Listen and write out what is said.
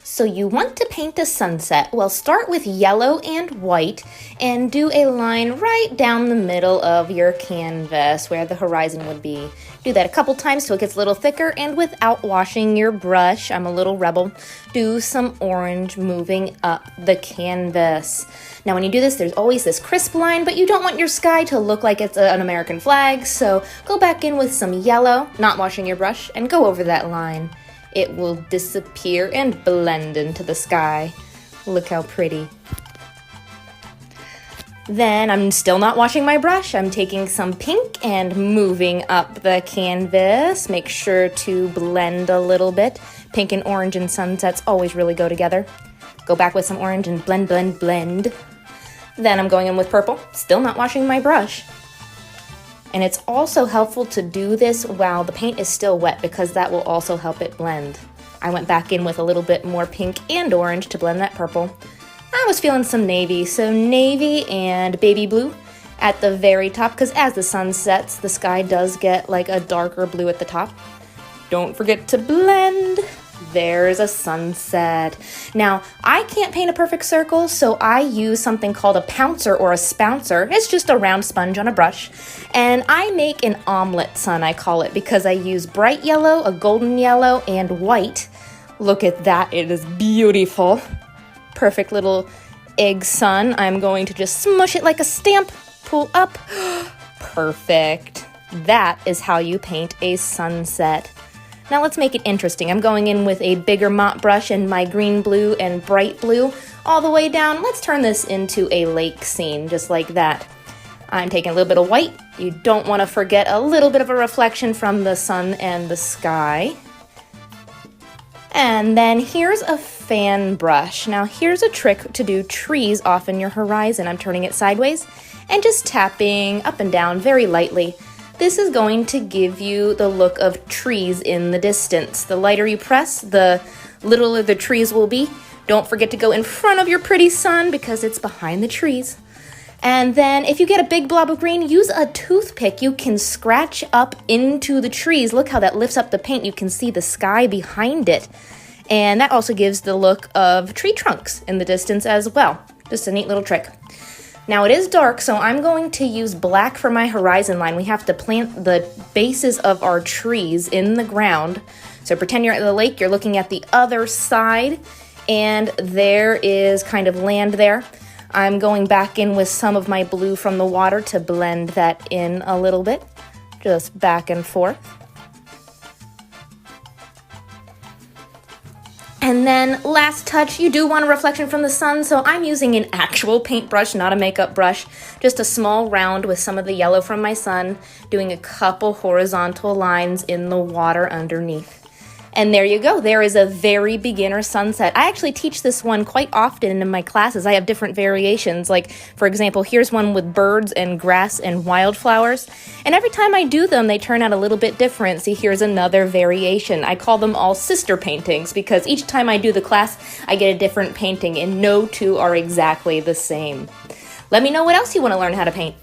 So you want to paint a sunset. Well, start with yellow and white and do a line right down the middle of your canvas where the horizon would be. Do that a couple times so it gets a little thicker, and without washing your brush, I'm a little rebel, do some orange moving up the canvas. Now when you do this, there's always this crisp line, but you don't want your sky to look like it's an American flag, so go back in with some yellow, not washing your brush, and go over that line. It will disappear and blend into the sky. Look how pretty. Then I'm still not washing my brush. I'm taking some pink and moving up the canvas. Make sure to blend a little bit. Pink and orange and sunsets always really go together. Go back with some orange and blend, blend, blend. Then I'm going in with purple. Still not washing my brush. And it's also helpful to do this while the paint is still wet because that will also help it blend. I went back in with a little bit more pink and orange to blend that purple. I was feeling some navy, so navy and baby blue at the very top, because as the sun sets, the sky does get like a darker blue at the top. Don't forget to blend. There's a sunset. Now, I can't paint a perfect circle, so I use something called a pouncer or a spouncer. It's just a round sponge on a brush. And I make an omelet sun, I call it, because I use bright yellow, a golden yellow, and white. Look at that, it is beautiful. Perfect little egg sun. I'm going to just smush it like a stamp, pull up. Perfect. That is how you paint a sunset. Now let's make it interesting. I'm going in with a bigger mop brush and my green, blue, and bright blue all the way down. Let's turn this into a lake scene, just like that. I'm taking a little bit of white. You don't want to forget a little bit of a reflection from the sun and the sky. And then here's a fan brush. Now here's a trick to do trees off in your horizon. I'm turning it sideways and just tapping up and down very lightly. This is going to give you the look of trees in the distance. The lighter you press, the littler the trees will be. Don't forget to go in front of your pretty sun because it's behind the trees. And then if you get a big blob of green, use a toothpick. You can scratch up into the trees. Look how that lifts up the paint. You can see the sky behind it. And that also gives the look of tree trunks in the distance as well. Just a neat little trick. Now it is dark, so I'm going to use black for my horizon line. We have to plant the bases of our trees in the ground. So pretend you're at the lake, you're looking at the other side, and there is kind of land there. I'm going back in with some of my blue from the water to blend that in a little bit. Just back and forth. And then last touch, you do want a reflection from the sun, so I'm using an actual paintbrush, not a makeup brush. Just a small round with some of the yellow from my sun, doing a couple horizontal lines in the water underneath. And there you go. There is a very beginner sunset. I actually teach this one quite often in my classes. I have different variations. Like, for example, here's one with birds and grass and wildflowers. And every time I do them, they turn out a little bit different. See, here's another variation. I call them all sister paintings because each time I do the class, I get a different painting and no two are exactly the same. Let me know what else you want to learn how to paint.